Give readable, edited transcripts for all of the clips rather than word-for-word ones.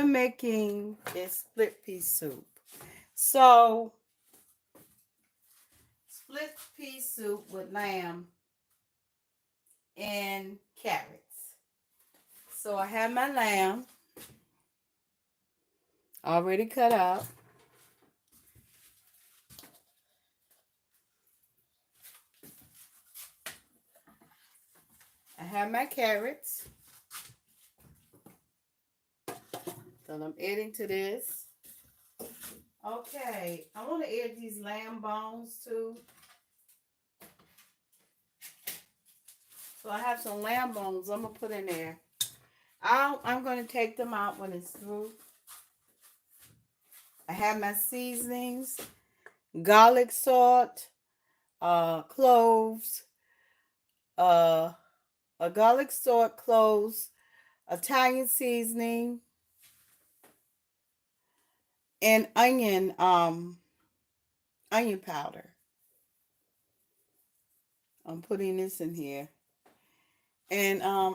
we're making is split pea soup. So, split pea soup with lamb and carrots. So I have my lamb already cut up. I have my carrots. So I'm adding to this. Okay, I want to add these lamb bones too. So I have some lamb bones I'm going to put in there. I'm going to take them out when it's through. I have my seasonings, garlic salt, cloves, a garlic salt, cloves, Italian seasoning, and onion powder. I'm putting this in here. And I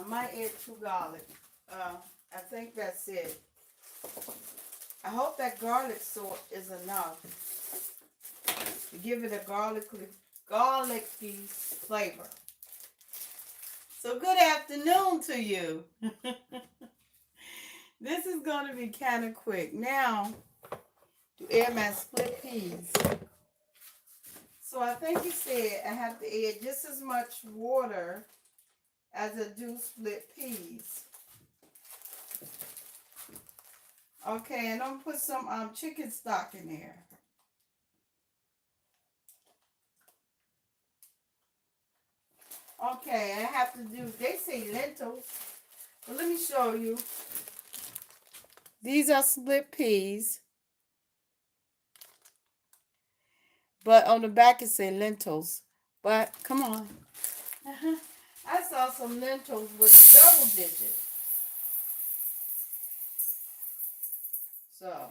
might add 2 garlic. I think that's it. I hope that garlic salt is enough to give it a garlicky flavor. So good afternoon to you. This is going to be kind of quick. Now, to add my split peas. So I think you said I have to add just as much water as I do split peas. Okay, and I'm going to put some chicken stock in there. Okay, I have to do, they say lentils. But let me show you. These are split peas. But on the back it says lentils. But come on. I saw some lentils with double digits. So,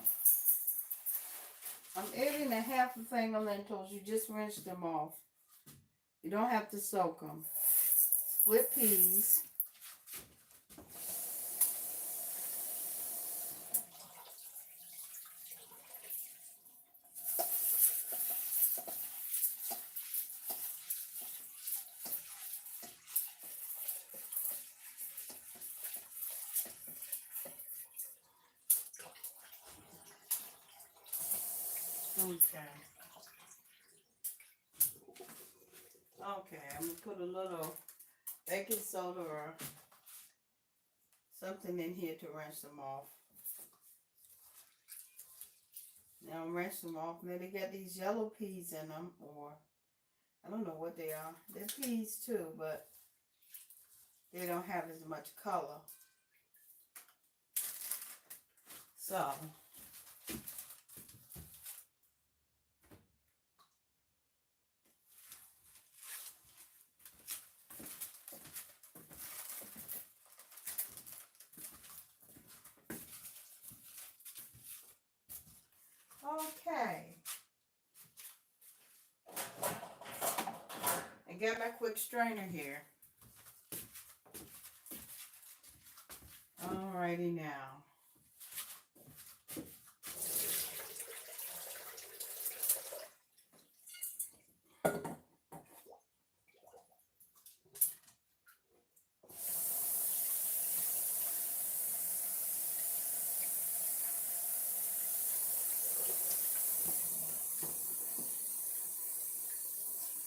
I'm adding a half a thing of lentils. You just rinse them off. You don't have to soak them. Split peas. Okay. Okay, I'm going to put a little baking soda or something in here to rinse them off. Now rinse them off. Now they got these yellow peas in them, or I don't know what they are. They're peas too, but they don't have as much color. So, okay. I got my quick strainer here. Alrighty now.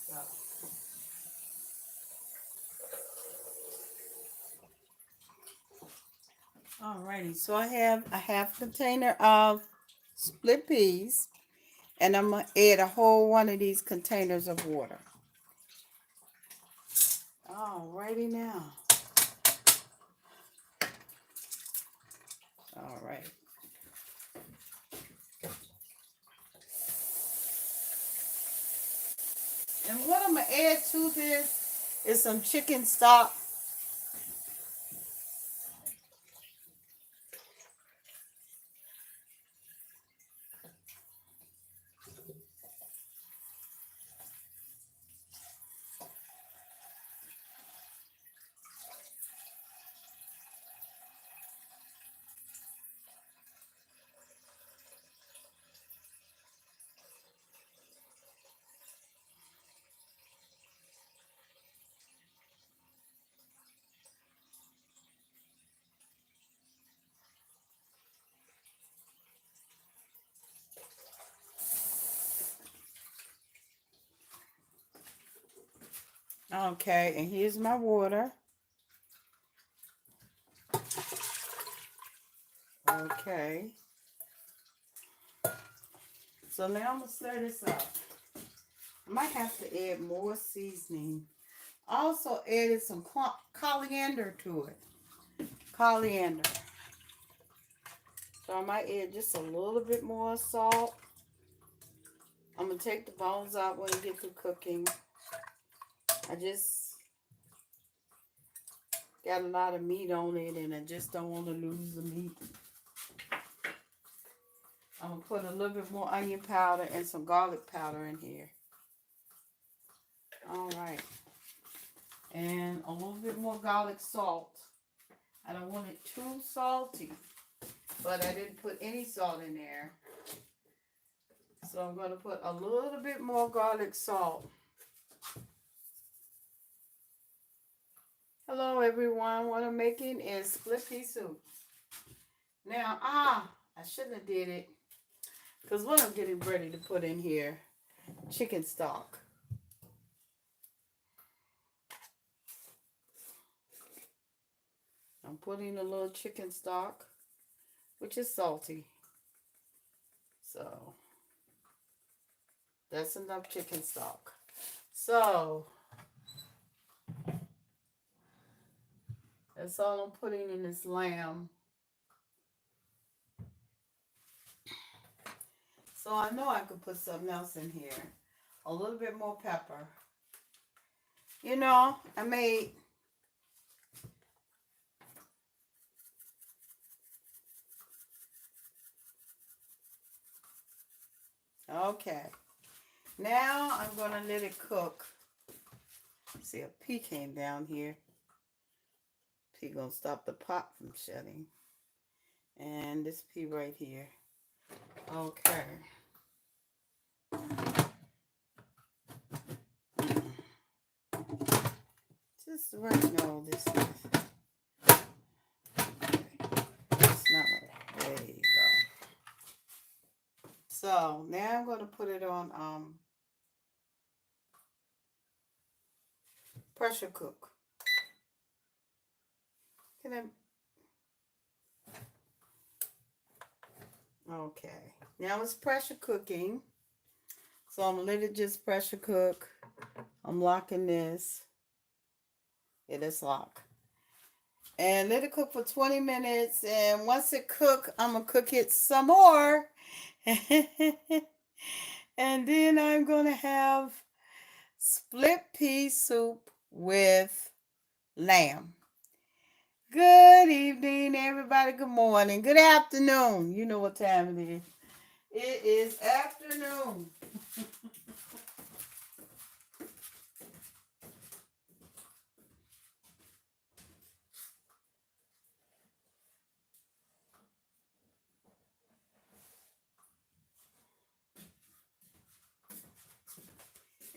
So, alrighty, so I have a half container of split peas, and I'm going to add a whole one of these containers of water. Alrighty now. Alright. And what I'm going to add to this is some chicken stock. Okay, and here's my water. Okay. So now I'm going to stir this up. I might have to add more seasoning. I also added some coriander to it. Coriander. So I might add just a little bit more salt. I'm going to take the bones out when you get through cooking. I just got a lot of meat on it and I just don't want to lose the meat. I'm going to put a little bit more onion powder and some garlic powder in here. All right. And a little bit more garlic salt. I don't want it too salty, but I didn't put any salt in there. So I'm going to put a little bit more garlic salt. Hello everyone. What I'm making is split pea soup. Now, I shouldn't have did it. Because what I'm getting ready to put in here, chicken stock. I'm putting a little chicken stock, which is salty. So, that's enough chicken stock. So, that's all I'm putting in this lamb. So, I know I could put something else in here. A little bit more pepper. You know, I made... Okay. Now, I'm going to let it cook. See, a pea came down here. Pea going to stop the pot from shutting. And this pea right here. Okay. Just right now, this is. Okay. It's not right. There you go. So now I'm going to put it on pressure cook. Can I? Okay. Now it's pressure cooking. So I'm going to let it just pressure cook. I'm locking this. It is locked. And let it cook for 20 minutes. And once it cooks, I'm going to cook it some more. And then I'm going to have split pea soup with lamb. Good evening, everybody. Good morning. Good afternoon. You know what time it is. It is afternoon.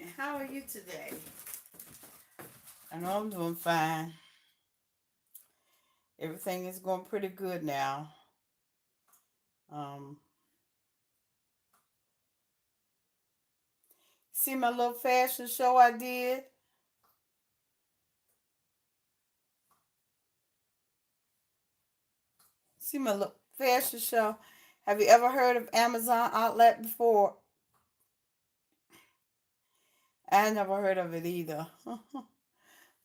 And how are you today? I know I'm doing fine. Everything is going pretty good now. See my little fashion show I did? See my little fashion show? Have you ever heard of Amazon Outlet before? I never heard of it either.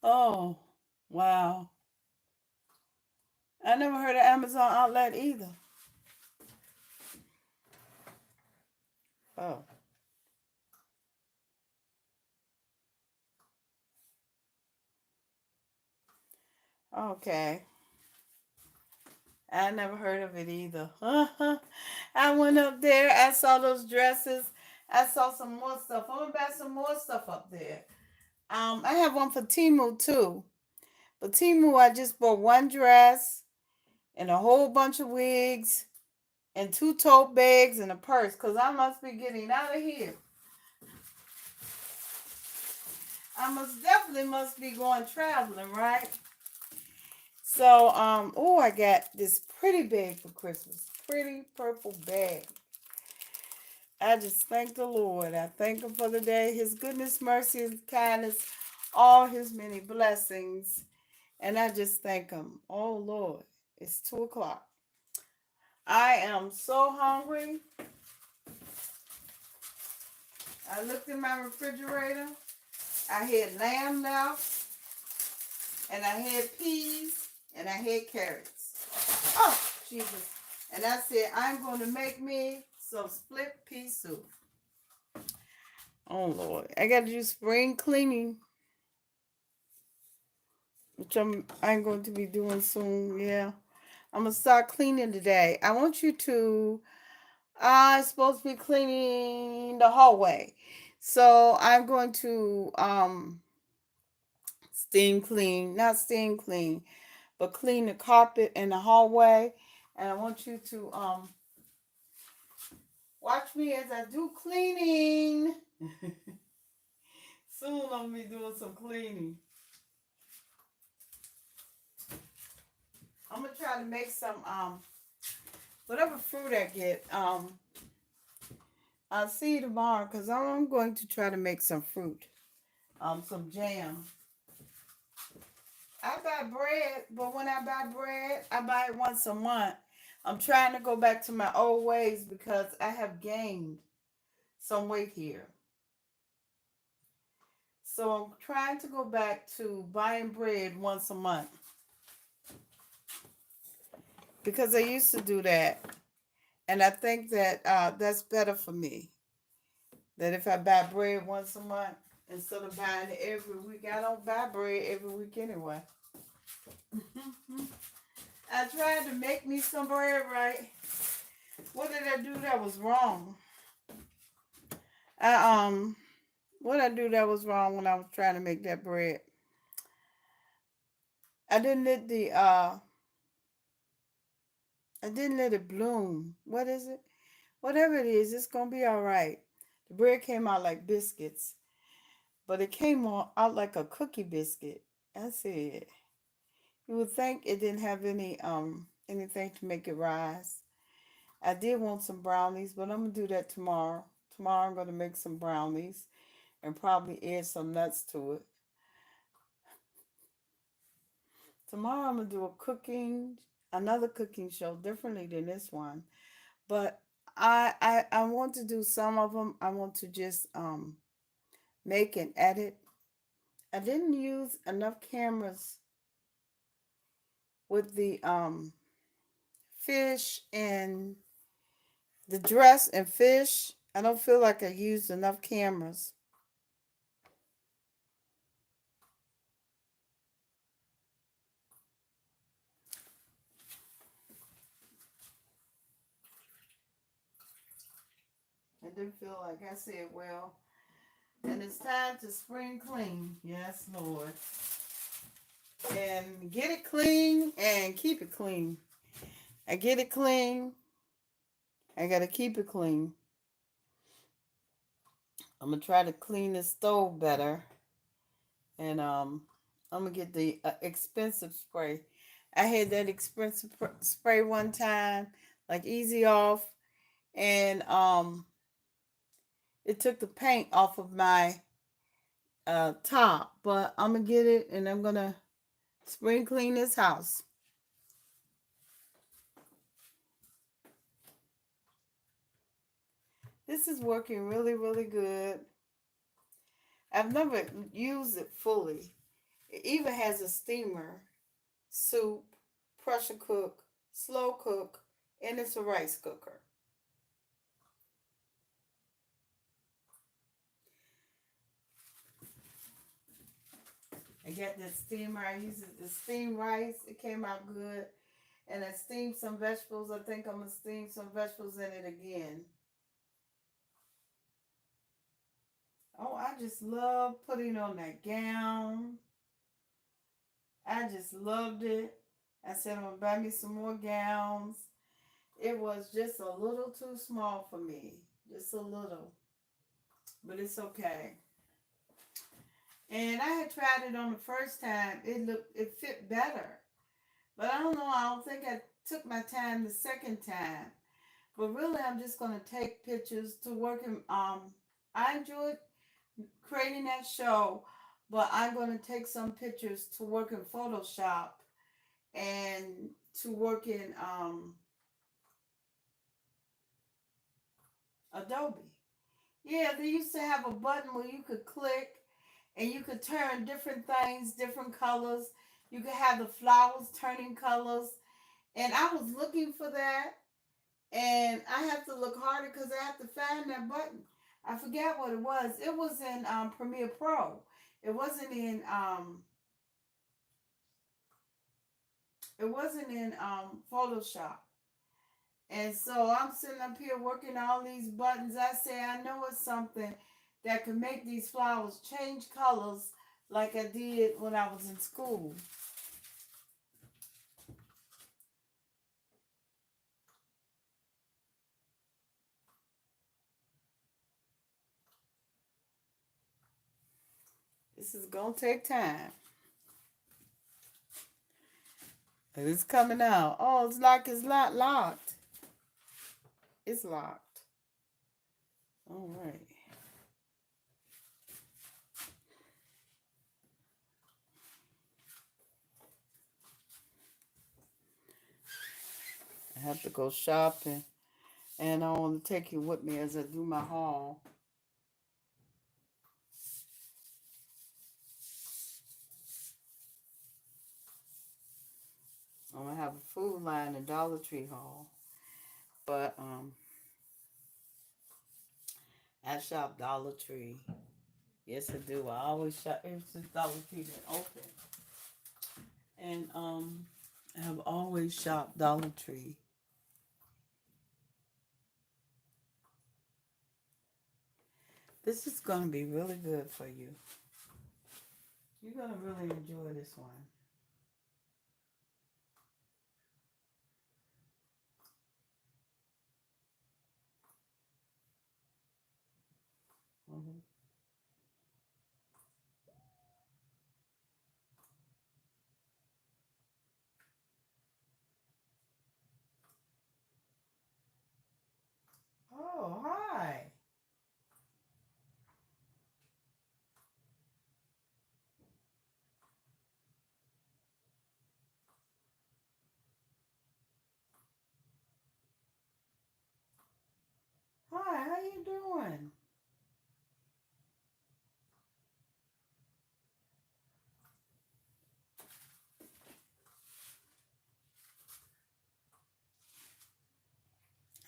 Oh, wow. I never heard of Amazon Outlet either. Oh. Okay. I never heard of it either. I went up there. I saw those dresses. I saw some more stuff. I'm gonna buy some more stuff up there. I have one for Temu too. But Temu, I just bought one dress and a whole bunch of wigs and 2 tote bags and a purse because I must be getting out of here. I definitely must be going traveling, right? So, oh, I got this pretty bag for Christmas. Pretty purple bag. I just thank the Lord. I thank him for the day. His goodness, mercy, and kindness all his many blessings. And I just thank him. Oh Lord, it's 2 o'clock. I am so hungry. I looked in my refrigerator. I had lamb left, and I had peas, and I had carrots. Oh, Jesus. And I said, I'm going to make me some split pea soup. Oh, Lord. I got to do spring cleaning, which I'm going to be doing soon. Yeah. I'm going to start cleaning today. I want you to, I'm supposed to be cleaning the hallway. So I'm going to not steam clean, but clean the carpet in the hallway. And I want you to watch me as I do cleaning. Soon I'm gonna be doing some cleaning. I'm gonna try to make some whatever fruit I get. I'll see you tomorrow because I'm going to try to make some fruit. Some jam. I buy bread, but when I buy bread, I buy it once a month. I'm trying to go back to my old ways because I have gained some weight here. So I'm trying to go back to buying bread once a month because I used to do that. And I think that that's better for me. That if I buy bread once a month instead of buying it every week, I don't buy bread every week anyway. I tried to make me some bread right. What did I do that was wrong? I what did I do that was wrong when I was trying to make that bread? I didn't let the I didn't let it bloom. What is it? Whatever it is, it's gonna be all right. The bread came out like biscuits, but it came out like a cookie biscuit. I said, you would think it didn't have anything to make it rise. I did want some brownies, but I'm gonna do that tomorrow. Tomorrow I'm gonna make some brownies and probably add some nuts to it. Tomorrow I'm gonna do another cooking show differently than this one. But I want to do some of them. I want to just make and edit. I didn't use enough cameras with the fish and the dress and fish. I don't feel like I used enough cameras. I didn't feel like I said, well, and it's time to spring clean. Yes, Lord. And get it clean and keep it clean. I get it clean. I gotta keep it clean. I'm gonna try to clean the stove better, and I'm gonna get the expensive spray. I had that expensive spray one time, like Easy Off, and it took the paint off of my top. But I'm gonna get it, and I'm gonna spring clean this house. This is working really, really good. I've never used it fully. It even has a steamer, soup, pressure cook, slow cook, and it's a rice cooker. I got that steamer. I used it to steam rice. It came out good. And I steamed some vegetables. I think I'm going to steam some vegetables in it again. Oh, I just love putting on that gown. I just loved it. I said I'm going to buy me some more gowns. It was just a little too small for me. Just a little. But it's okay. And I had tried it on the first time. It fit better. But I don't know, I don't think I took my time the second time. But really I'm just gonna take pictures to work in I enjoyed creating that show, but I'm going to take some pictures to work in Photoshop and to work in Adobe. Yeah, they used to have a button where you could click and you could turn different things, different colors. You could have the flowers turning colors. And I was looking for that, and I have to look harder because I have to find that button. I forgot what it was. It was in Premiere Pro. It wasn't in Photoshop. And so I'm sitting up here working all these buttons. I say I know it's something that could make these flowers change colors like I did when I was in school. This is gonna take time. It's coming out. Oh, it's like it's not locked. It's locked. All right. I have to go shopping, and I want to take you with me as I do my haul. I'm gonna have a Food Line and Dollar Tree haul, but I shop Dollar Tree. Yes, I do. I always shop. It's just Dollar Tree that open, and I have always shopped Dollar Tree. This is gonna be really good for you. You're gonna really enjoy this one. Hmm. Oh, hi. Hi, how you doing?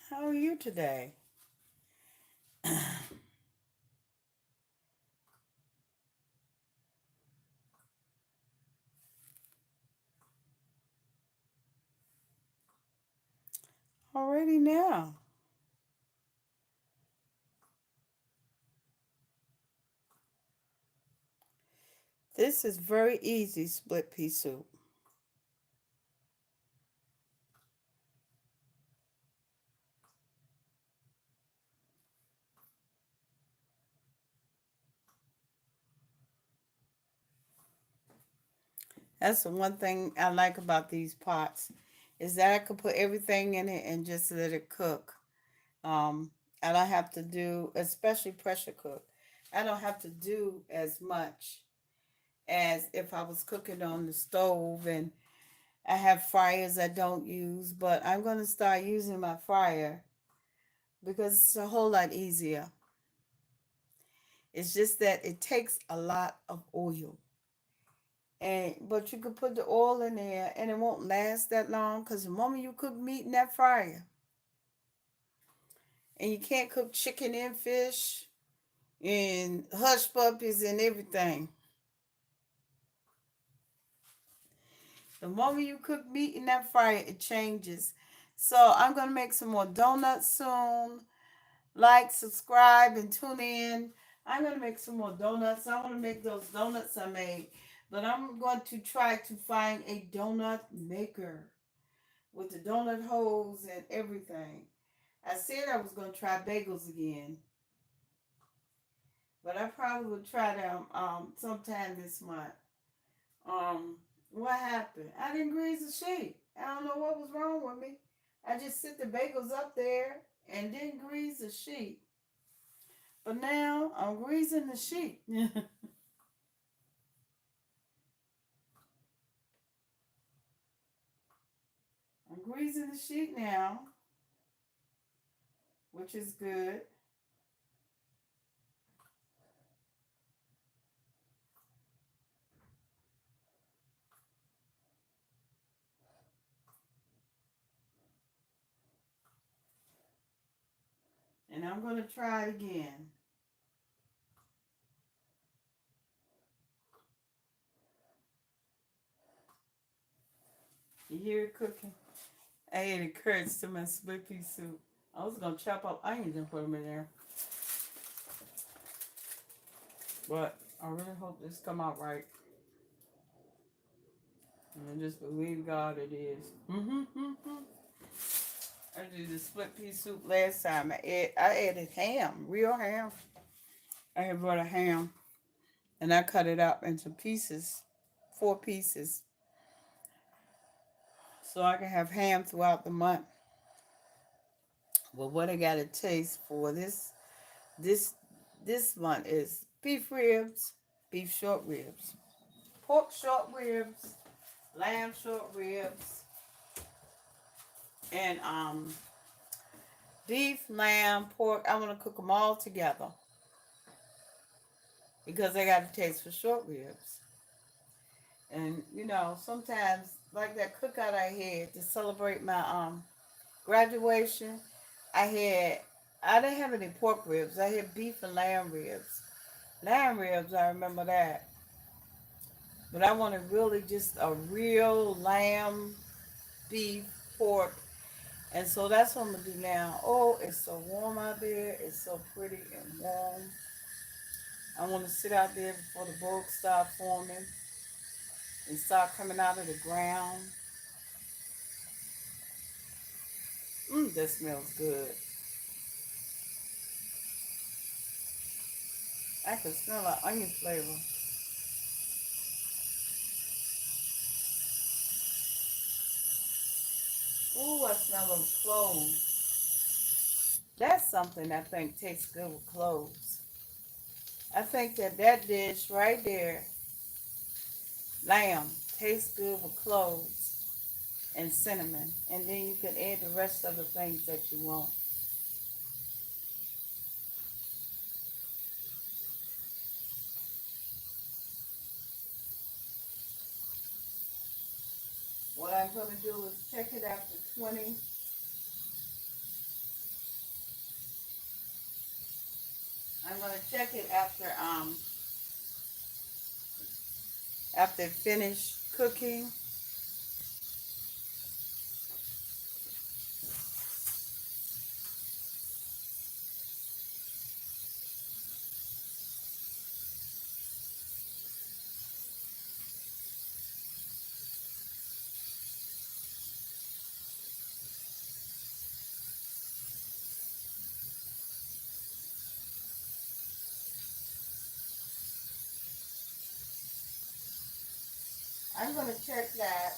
How are you today? Already now. This is very easy split pea soup. That's the one thing I like about these pots is that I could put everything in it and just let it cook. I don't have to do, especially pressure cook. I don't have to do as much as if I was cooking on the stove, and I have fryers I don't use, but I'm going to start using my fryer because it's a whole lot easier. It's just that it takes a lot of oil. And but you could put the oil in there and it won't last that long because the moment you cook meat in that fryer, and you can't cook chicken and fish and hush puppies and everything. The moment you cook meat in that fryer, it changes. So I'm gonna make some more donuts soon. Like, subscribe, and tune in. I'm gonna make some more donuts. I want to make those donuts I made, but I'm going to try to find a donut maker with the donut holes and everything. I said I was gonna try bagels again, but I probably will try them sometime this month. What happened? I didn't grease the sheet. I don't know what was wrong with me. I just set the bagels up there and didn't grease the sheet. But now I'm greasing the sheet. greasing the sheet now, which is good. And I'm going to try it again. You hear it cooking? I added carrots to my split pea soup. I was going to chop up onions and put them in there. But I really hope this come out right. And I just believe God it is. I did the split pea soup last time. I added ham, real ham. I had bought a ham. And I cut it up into pieces, 4 pieces. So I can have ham throughout the month. Well, what I got to taste for this month is beef ribs, beef short ribs, pork short ribs, lamb short ribs, and beef, lamb, pork. I want to cook them all together because I got a taste for short ribs. And sometimes like that cookout I had to celebrate my graduation, I didn't have any pork ribs. I had beef and lamb ribs. Lamb ribs, I remember that. But I wanted really just a real lamb, beef, pork. And so that's what I'm going to do now. Oh, it's so warm out there. It's so pretty and warm. I want to sit out there before the bugs start forming and start coming out of the ground. That smells good. I can smell an onion flavor. Ooh, I smell those cloves. That's something I think tastes good with cloves. I think that dish right there, lamb, tastes good with cloves and cinnamon. And then you can add the rest of the things that you want. What I'm going to do is check it after 20. I'm going to check it after it finished cooking. I'm going to check that.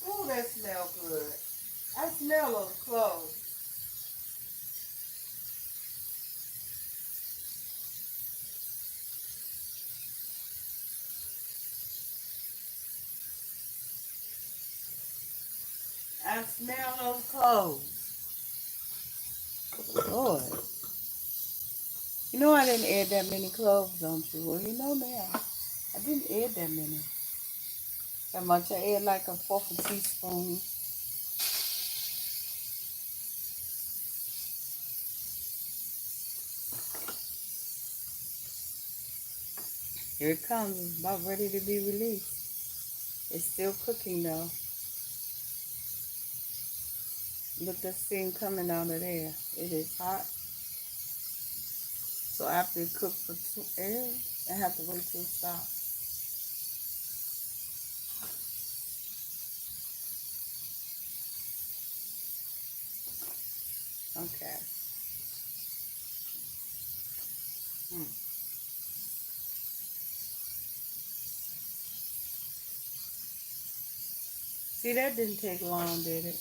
Ooh, that smells good. I smell those cloves. I smell those cloves. Lord. You know I didn't add that many cloves, don't you? Well, you know now. I didn't add that many. That much. I add like a fourth a teaspoon. Here it comes. It's about ready to be released. It's still cooking though. Look, that steam coming out of there. It is hot. So after it cooks for 2 hours, I have to wait till it stops. Okay. See, that didn't take long, did it?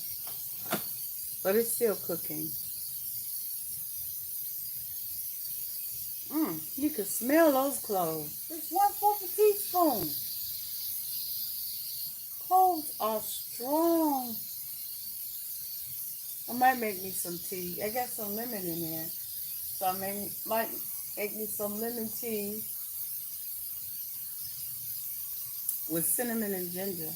But it's still cooking. You can smell those cloves. It's 1/4 teaspoon. Cloves are strong. I might make me some tea. I got some lemon in there. So I might make me some lemon tea with cinnamon and ginger.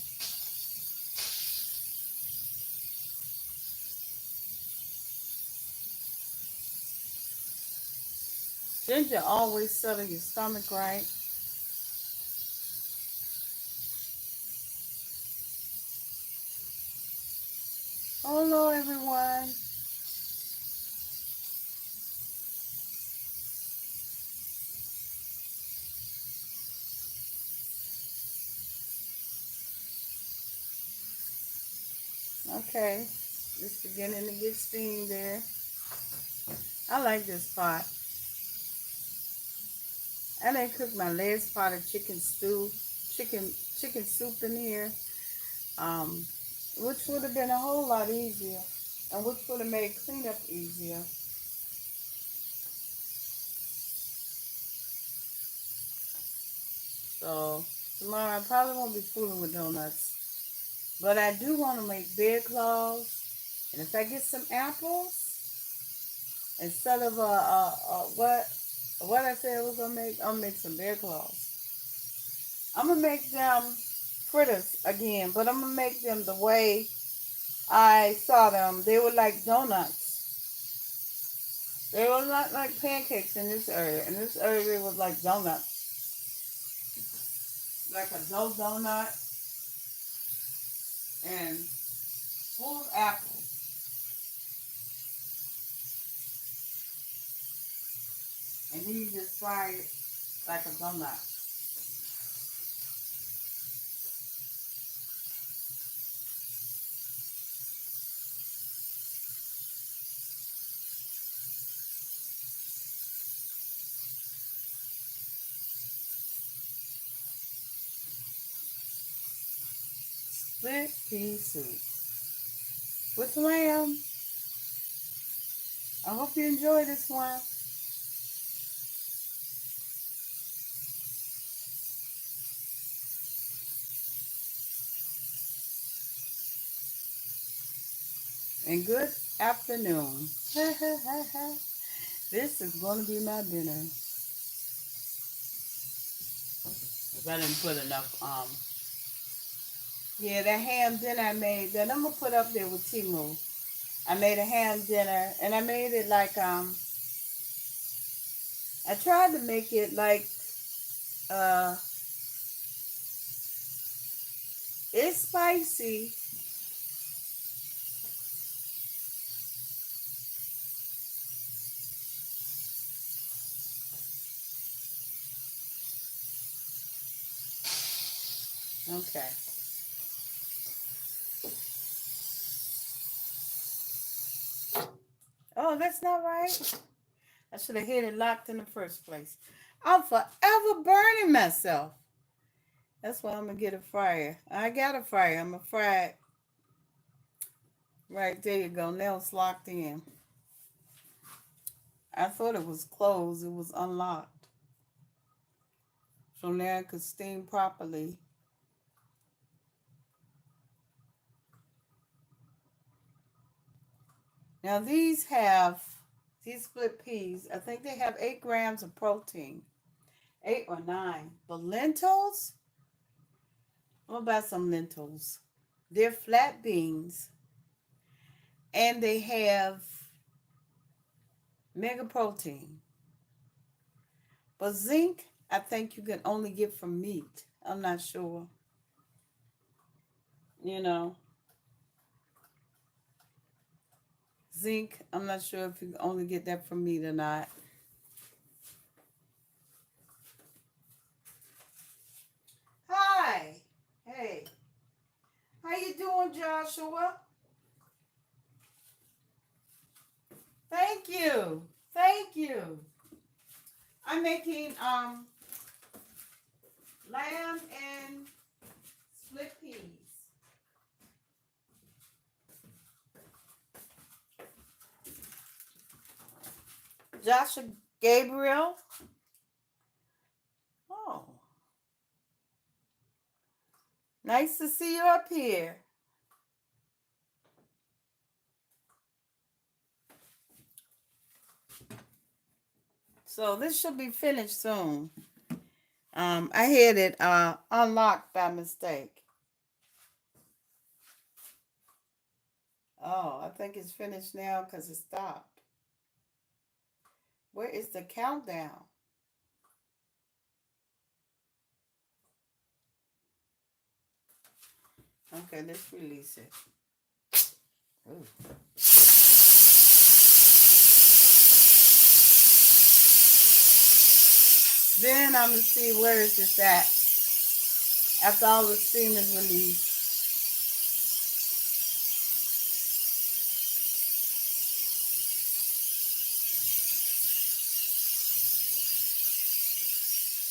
Ginger always settle your stomach right. Hello, everyone. Okay, just beginning to get steam there. I like this pot. I didn't cook my last pot of chicken soup in here, um, which would have been a whole lot easier, and which would have made cleanup easier. So tomorrow I probably won't be fooling with donuts. But I do want to make bear claws. And if I get some apples, instead of what I said I was gonna make, I'll make some bear claws. I'm gonna make them fritters again, but I'm gonna make them the way I saw them. They were like donuts. They were not like pancakes in this area. In this area, it was like donuts, like a dough donut and full of apples. And then you just fry it like a donut. Split pea soup with lamb. I hope you enjoy this one. And good afternoon. This is going to be my dinner. I didn't put enough, yeah, that ham dinner I made, that I'm going to put up there with Timu. I made a ham dinner, and I made it like, I tried to make it like, uh, it's spicy. Okay. Oh, that's not right. I should have hit it locked in the first place. I'm forever burning myself. That's why I'm going to get a fryer. I got a fryer. I'm going to fry it. Right, there you go. Now it's locked in. I thought it was closed. It was unlocked. So now it could steam properly. Now these split peas, I think they have 8 grams of protein. 8 or 9. But lentils? What about some lentils? They're flat beans. And they have mega protein. But zinc, I think you can only get from meat. I'm not sure. You know. Zinc, I'm not sure if you can only get that from meat or not. Hi. Hey. How you doing, Joshua? Thank you. Thank you. I'm making lamb and split peas. Joshua Gabriel. Oh, nice to see you up here. So this should be finished soon. I had it unlocked by mistake. Oh, I think it's finished now because it stopped. Where is the countdown? Okay, let's release it. Ooh. Then I'm going to see where is this at after all the steam is released.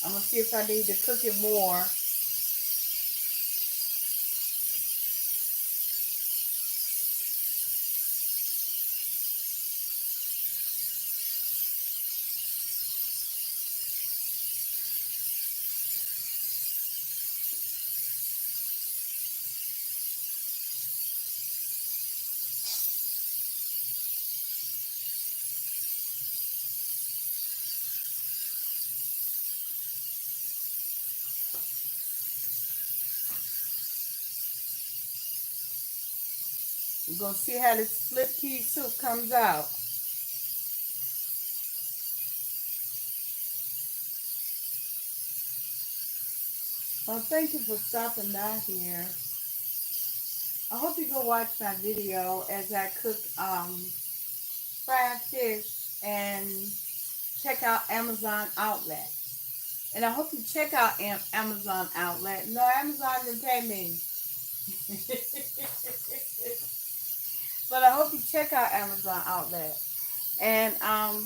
I'm going to see if I need to cook it more. We're going to see how this split pea soup comes out. Well, thank you for stopping by here. I hope you go watch my video as I cook fried fish and check out Amazon Outlet. And I hope you check out Amazon Outlet. No, Amazon didn't pay me. But I hope you check out Amazon Outlet. And I'm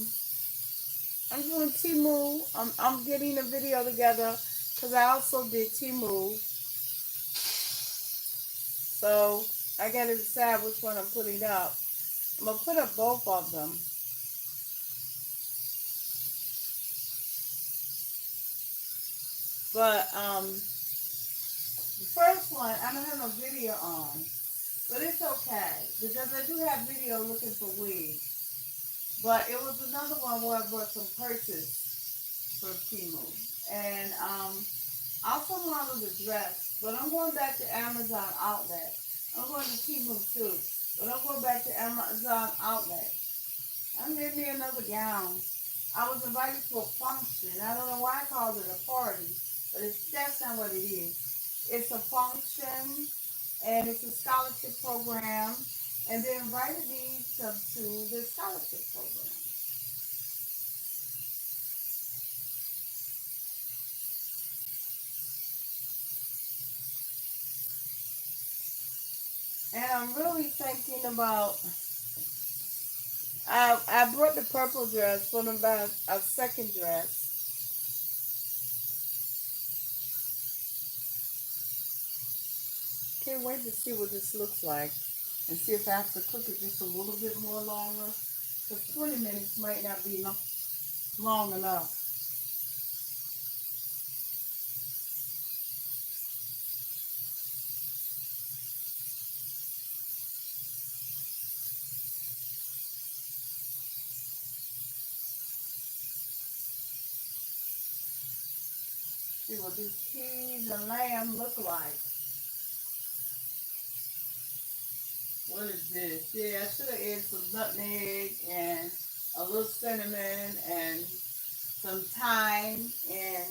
doing Temu. I'm getting a video together because I also did Temu. So I got to decide which one I'm putting up. I'm going to put up both of them. But the first one, I don't have no video on. But it's okay. Because I do have video looking for wigs. But it was another one where I bought some purses for Temu. And I also wanted a dress. But I'm going back to Amazon Outlet. I'm going to Temu too. But I'm going back to Amazon Outlet. I'm getting me another gown. I was invited to a function. I don't know why I called it a party. But that's not what it is. It's a function. And it's a scholarship program. And they invited me to the scholarship program. And I'm really thinking about, I brought the purple dress for them about a second dress. Can't wait to see what this looks like. And see if I have to cook it just a little bit more longer. Because 20 minutes might not be long enough. See what these peas and lamb look like. What is this? Yeah, I should have added some nutmeg and a little cinnamon and some thyme and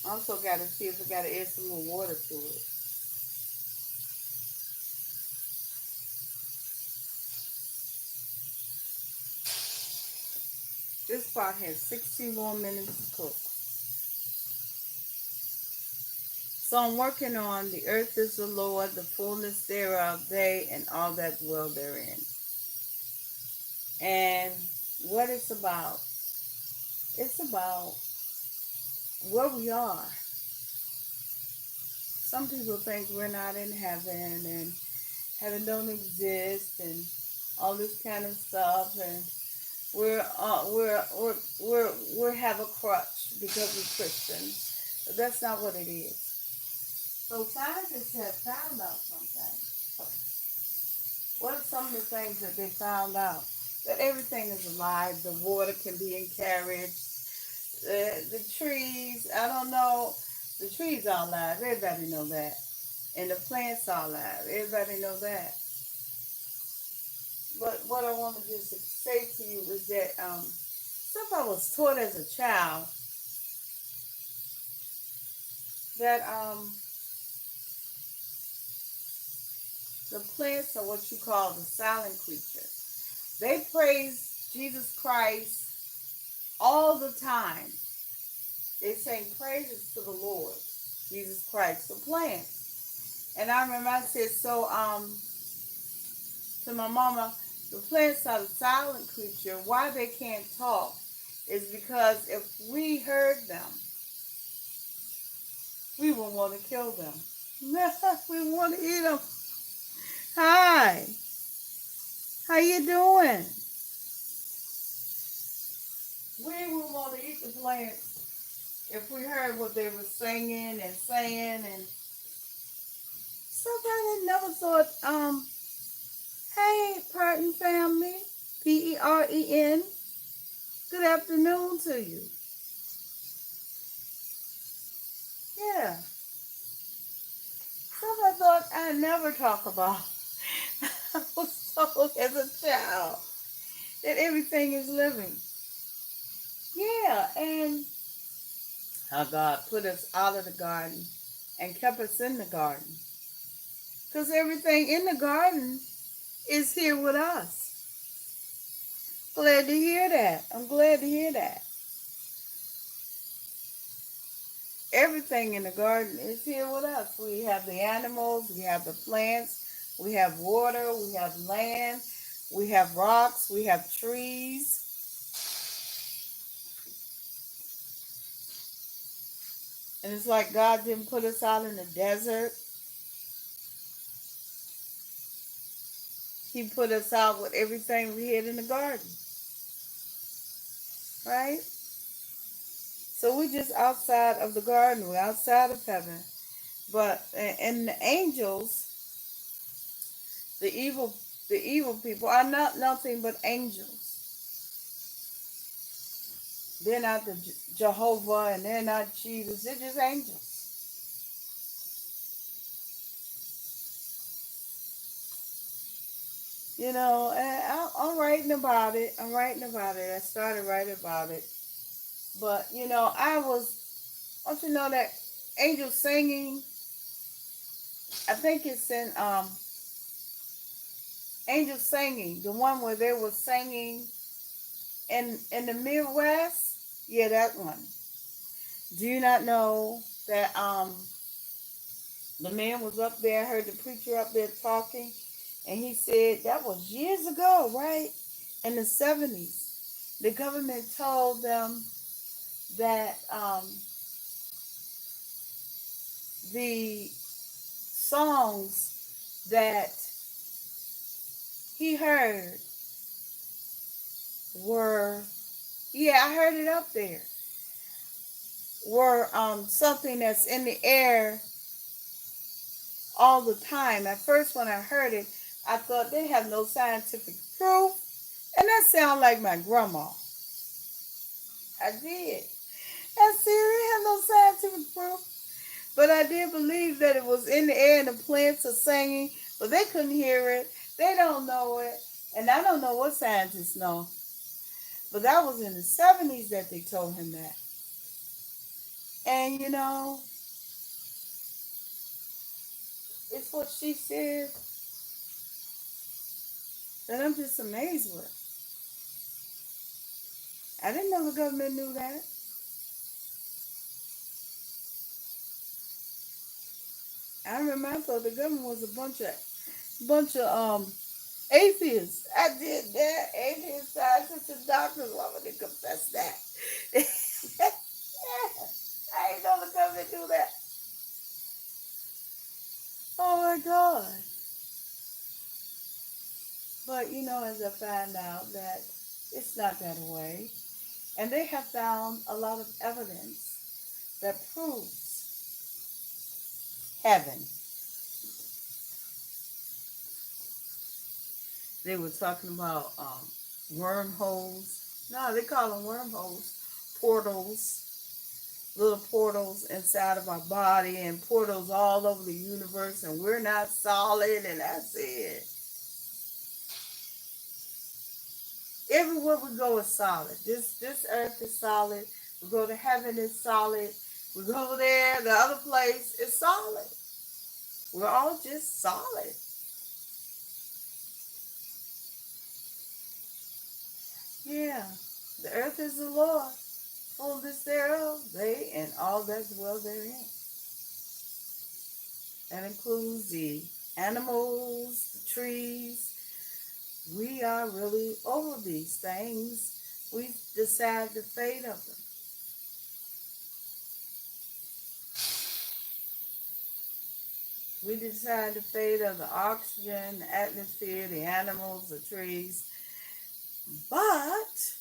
also got to see if I got to add some more water to it. This pot has 60 more minutes to cook. So I'm working on the earth is the Lord, the fullness thereof, they and all that dwell therein. And what it's about It's about where we are. Some people think we're not in heaven and heaven don't exist and all this kind of stuff, and we have a crutch because we're Christians. But that's not what it is. So scientists have found out something. What are some of the things that they found out? That everything is alive. The water can be encouraged. The trees, I don't know. The trees are alive. Everybody know that. And the plants are alive. Everybody know that. But what I want to just say to you is that stuff I was taught as a child that the plants are what you call the silent creature. They praise Jesus Christ all the time. They sing praises to the Lord, Jesus Christ, the plants. And I remember I said to my mama, the plants are the silent creature. Why they can't talk is because if we heard them, we would want to kill them. We want to eat them. Hi, how you doing? We would want to eat the plants if we heard what they were singing and saying and stuff. I never thought. Hey, Parton family, P-E-R-E-N. Good afternoon to you. Yeah. Stuff I thought I'd never talk about. I was told as a child that everything is living. Yeah, and how God put us out of the garden and kept us in the garden. Because everything in the garden is here with us. Glad to hear that. I'm glad to hear that. Everything in the garden is here with us. We have the animals, we have the plants, we have water, we have land, we have rocks, we have trees. And it's like God didn't put us out in the desert. He put us out with everything we had in the garden. Right? So we're just outside of the garden. We're outside of heaven. But and the angels, the evil people are not nothing but angels. They're not the Jehovah and they're not Jesus. They're just angels. You know, and I'm writing about it. I started writing about it. But, you know, don't you know that angel singing, I think it's in Angel Singing, the one where they were singing in the Midwest? Yeah, that one. Do you not know that the man was up there, I heard the preacher up there talking, and he said that was years ago, right? In the 70s. The government told them that the songs that he heard were, yeah, I heard it up there, were something that's in the air all the time. At first when I heard it, I thought they have no scientific proof. And that sounded like my grandma. I did. I said, they have no scientific proof. But I did believe that it was in the air and the plants are singing, but they couldn't hear it. They don't know it. And I don't know what scientists know. But that was in the 70s that they told him that. And you know, it's what she said that I'm just amazed with. I didn't know the government knew that. I remember I thought the government was a bunch of atheists. I did that. Atheists, scientists, and doctors. Why would they confess that? I ain't gonna come and do that. Oh my God. But as I find out that it's not that way. And they have found a lot of evidence that proves heaven. They were talking about wormholes. No, they call them wormholes. Portals. Little portals inside of our body and portals all over the universe. And we're not solid, and that's it. Everywhere we go is solid. This earth is solid. We go to heaven is solid. We go there, the other place is solid. We're all just solid. Yeah. The earth is the Lord, fullness thereof, they and all that dwell therein. That includes the animals, the trees. We are really over these things. We decide the fate of them. We decide the fate of the oxygen, the atmosphere, the animals, the trees. But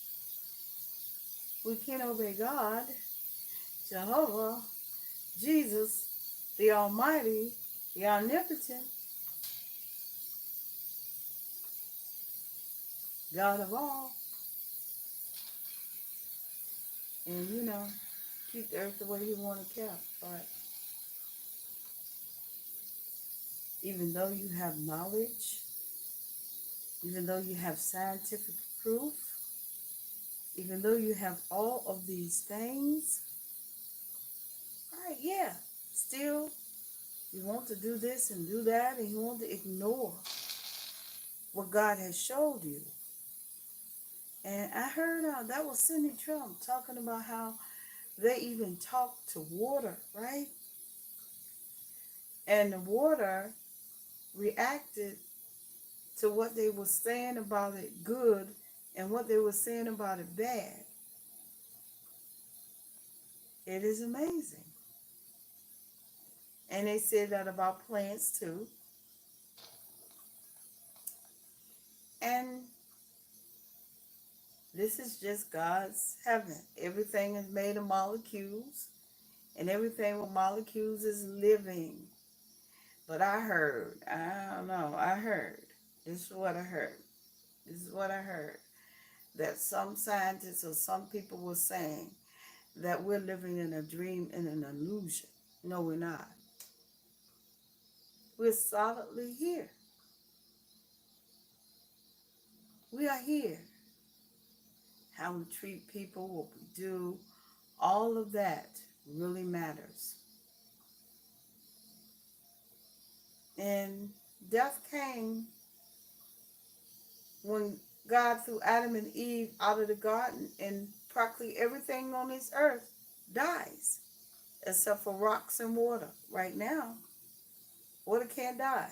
we can't obey God, Jehovah, Jesus, the Almighty, the Omnipotent, God of all. And, keep the earth the way he wanted it kept. But even though you have knowledge, even though you have scientific proof, even though you have all of these things, right, yeah, still you want to do this and do that, and you want to ignore what God has showed you. And I heard that was Cindy Trump talking about how they even talked to water, right? And the water reacted to what they were saying about it good and what they were saying about it bad. It is amazing. And they said that about plants too. And this is just God's heaven. Everything is made of molecules, and everything with molecules is living. But I don't know, this is what I heard, that some scientists or some people were saying that we're living in a dream and an illusion. No, we're not. We're solidly here. We are here. How we treat people, what we do, all of that really matters. And death came when God threw Adam and Eve out of the garden, and practically everything on this earth dies, except for rocks and water. Right now, water can't die.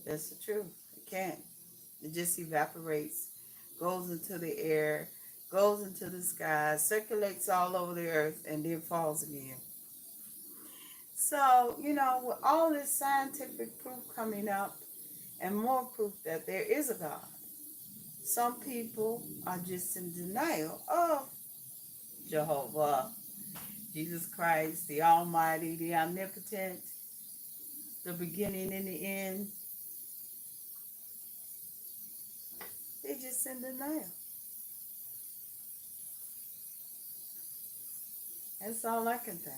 That's the truth. It can't. It just evaporates, goes into the air, goes into the sky, circulates all over the earth, and then falls again. So, with all this scientific proof coming up and more proof that there is a God, some people are just in denial of Jehovah, Jesus Christ, the Almighty, the Omnipotent, the beginning and the end. They're just in denial. That's all I can think.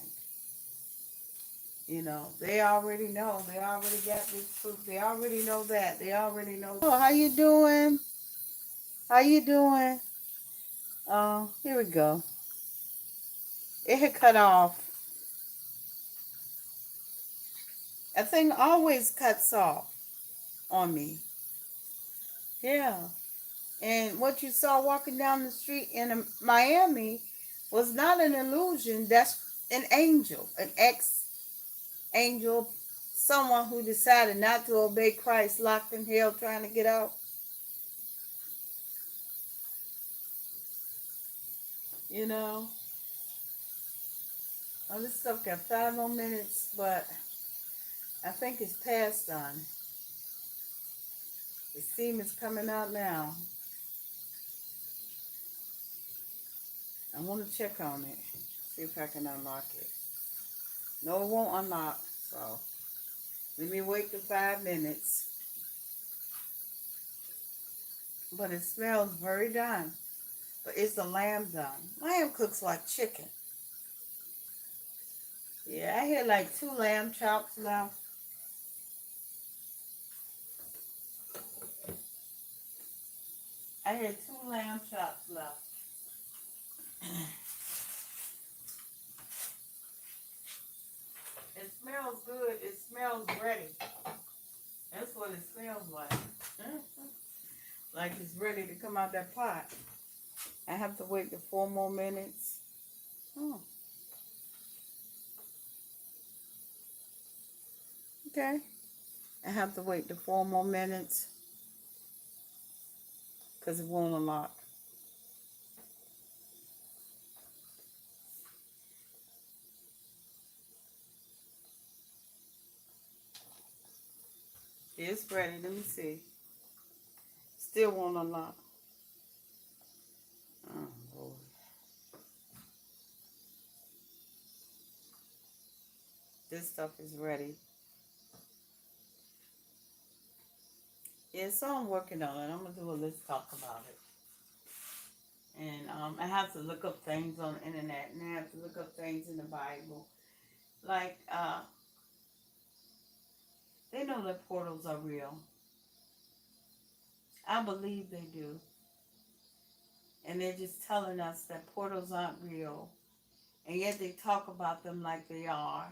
They already know. They already got this proof. They already know that. They already know. Oh, how you doing? How you doing? Oh, here we go. It had cut off. That thing always cuts off on me. Yeah. And what you saw walking down the street in Miami was not an illusion. That's an angel, an ex-angel, someone who decided not to obey Christ, locked in hell trying to get out. You know, oh, this stuff got 5 more minutes, but I think it's past done. The steam is coming out now. I want to check on it, see if I can unlock it. No, it won't unlock, so let me wait the 5 minutes. But it smells very done. But is the lamb done? Lamb cooks like chicken. Yeah, I had like 2 lamb chops left. I had 2 lamb chops left. It smells good. It smells ready. That's what it smells like. Like it's ready to come out that pot. I have to wait the 4 more minutes. Oh. Okay. I have to wait the 4 more minutes because it won't unlock. It's ready. Let me see. Still won't unlock. Oh, Lord. This stuff is ready. Yeah, so I'm working on it. I'm going to do a let's talk about it. And I have to look up things on the internet, and I have to look up things in the Bible. Like, they know that portals are real. I believe they do. And they're just telling us that portals aren't real. And yet they talk about them like they are.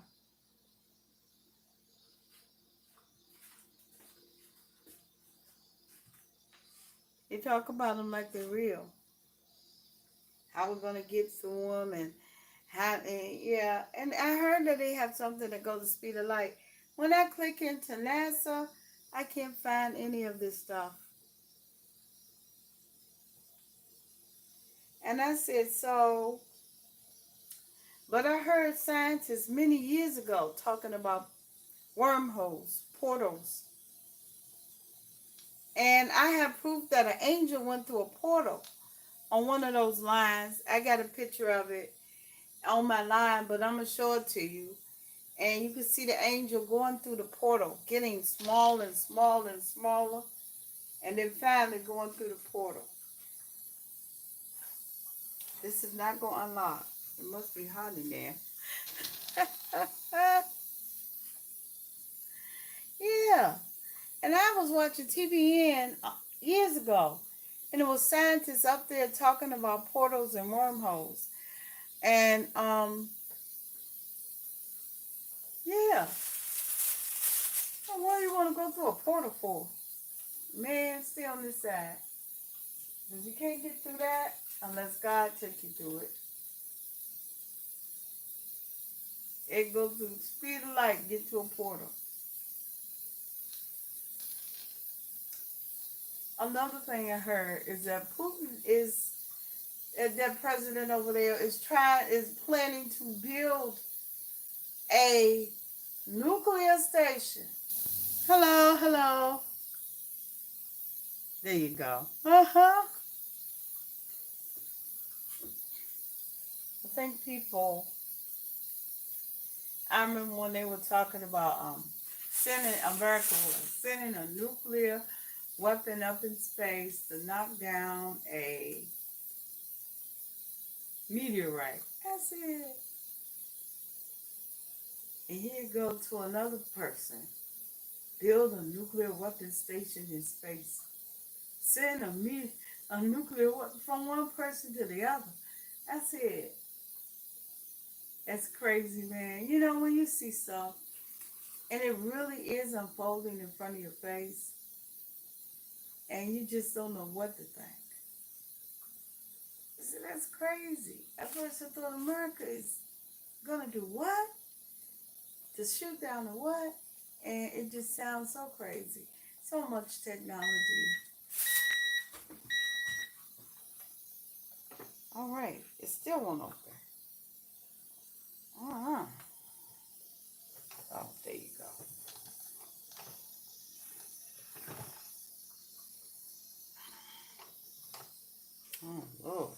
They talk about them like they're real. How we're going to get through them and how, and yeah. And I heard that they have something that goes the speed of light. When I click into NASA, I can't find any of this stuff. And I said, so, but I heard scientists many years ago talking about wormholes, portals. And I have proof that an angel went through a portal on one of those lines. I got a picture of it on my line, but I'm going to show it to you. And you can see the angel going through the portal, getting smaller and smaller and smaller, and then finally going through the portal. This is not going to unlock. It must be hot in there. Yeah. And I was watching TBN years ago, and it was scientists up there talking about portals and wormholes. And, yeah. So what do you want to go through a portal for? Man, stay on this side. Because you can't get through that unless God takes you through it. It goes through the speed of light, get to a portal. Another thing I heard is that Putin is, that president over there is planning to build a nuclear station. Hello, hello. There you go. I think people, I remember when they were talking about America was sending a nuclear weapon up in space to knock down a meteorite. I said, and here you go to another person. Build a nuclear weapon station in space. Send a nuclear weapon from one person to the other. I said, that's crazy, man. You know, when you see stuff, and it really is unfolding in front of your face, and you just don't know what to think. I said, that's crazy. At first I thought America is going to do what? To shoot down the what? And it just sounds so crazy. So much technology. All right. It still won't open. Uh-huh. Oh, there you go. Oh, Lord.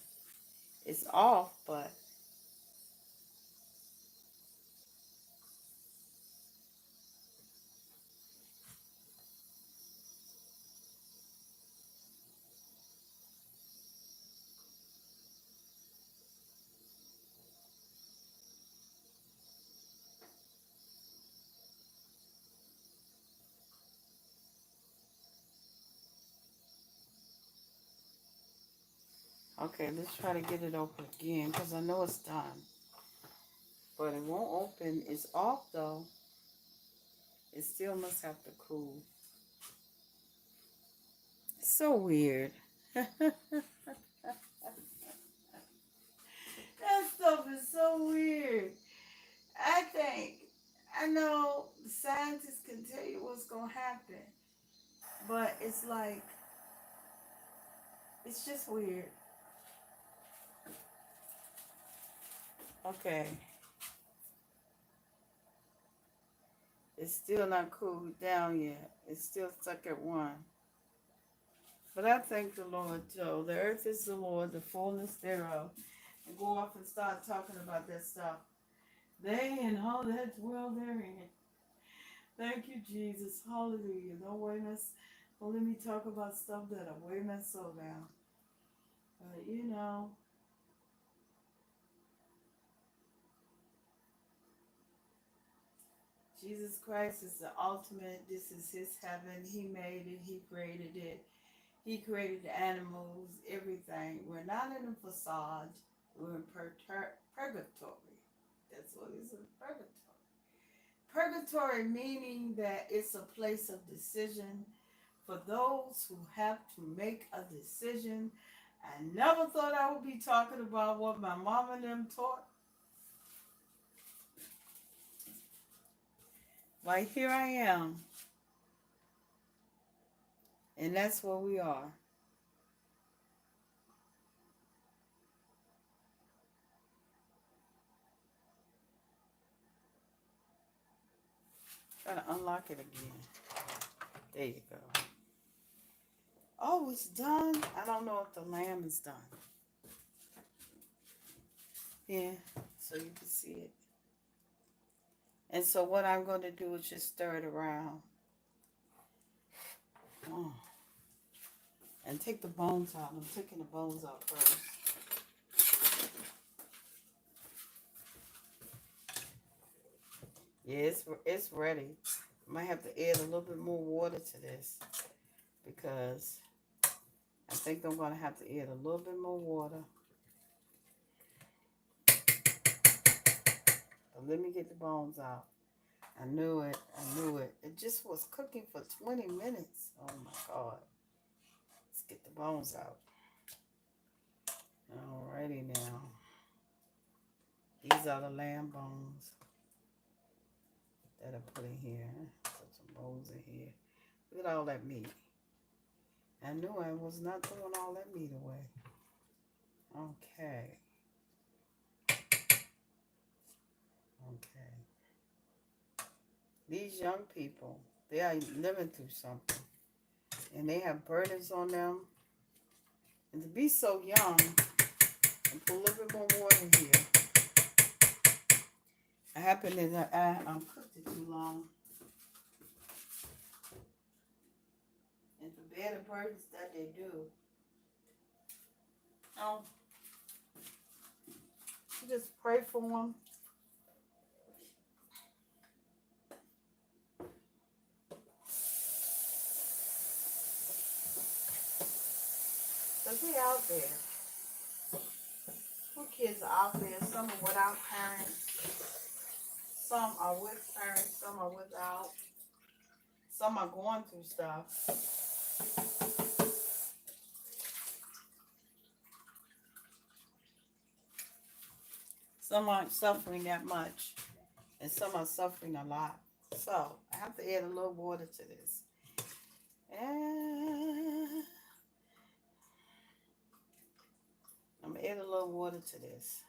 It's off, but okay, let's try to get it open again because I know it's done. But it won't open. It's off though. It still must have to cool. It's so weird. That stuff is so weird. I know scientists can tell you what's going to happen, but it's like, it's just weird. Okay. It's still not cooled down yet. It's still stuck at 1. But I thank the Lord, Joe. The earth is the Lord, the fullness thereof. And go off and start talking about that stuff. They and all that dwell therein. Thank you, Jesus. Hallelujah. Don't let me talk about stuff that'll weigh my soul down. But Jesus Christ is the ultimate. This is his heaven. He made it. He created it. He created the animals, everything. We're not in a facade. We're in purgatory. That's what it's in, purgatory. Purgatory meaning that it's a place of decision for those who have to make a decision. I never thought I would be talking about what my mom and them taught. Like here I am. And that's where we are. Try to unlock it again. There you go. Oh, it's done. I don't know if the lamb is done. Yeah, so you can see it. And so what I'm going to do is just stir it around. Oh. And take the bones out. I'm taking the bones out first. Yeah, it's ready. I might have to add a little bit more water to this because I think I'm going to have to add a little bit more water. But let me get the bones out. I knew it. It just was cooking for 20 minutes. Oh my God. Let's get the bones out. Alrighty now. These are the lamb bones that I put in here. Put some bones in here. Look at all that meat. I knew I was not throwing all that meat away. Okay. These young people, they are living through something. And they have burdens on them. And to be so young, and put a little bit more water in here. I happen to I cooked it too long. And to bear the burdens that they do. Just pray for them. Because we out there. Some kids are out there. Some are without parents. Some are with parents. Some are without. Some are going through stuff. Some aren't suffering that much. And some are suffering a lot. So, I have to add a little water to this. And I'm going to add a little water to this.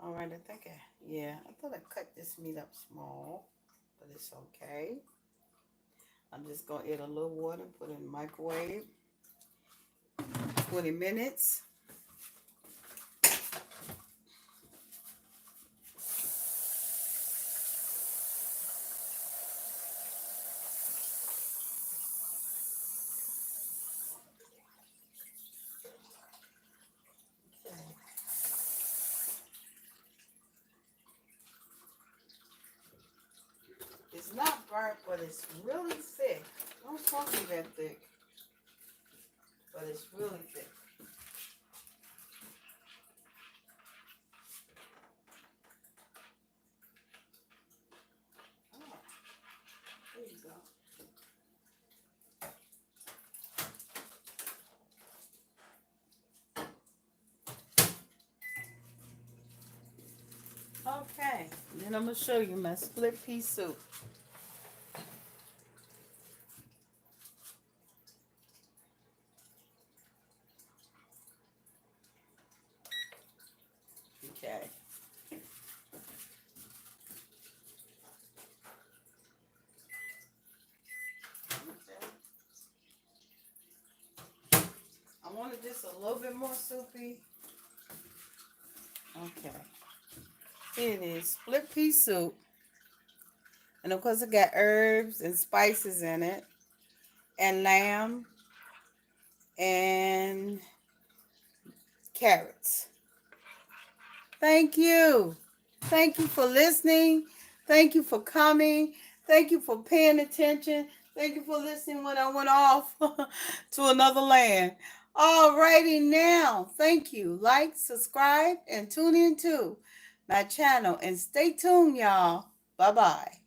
All right, I think I thought I cut this meat up small, but it's okay. I'm just gonna add a little water, put it in the microwave, 20 minutes. Okay. It's not burnt, but it's really thick. Don't supposed to be that thick, but it's really thick. Oh, there you go. Okay, then I'm gonna show you my split pea soup. Okay. I wanted this a little bit more soupy. Okay. Here it is, split pea soup. And of course it got herbs and spices in it. And lamb and carrots. Thank you. Thank you for listening. Thank you for coming. Thank you for paying attention. Thank you for listening when I went off to another land. Alrighty now. Thank you. Like, subscribe, and tune in to my channel. And stay tuned, y'all. Bye-bye.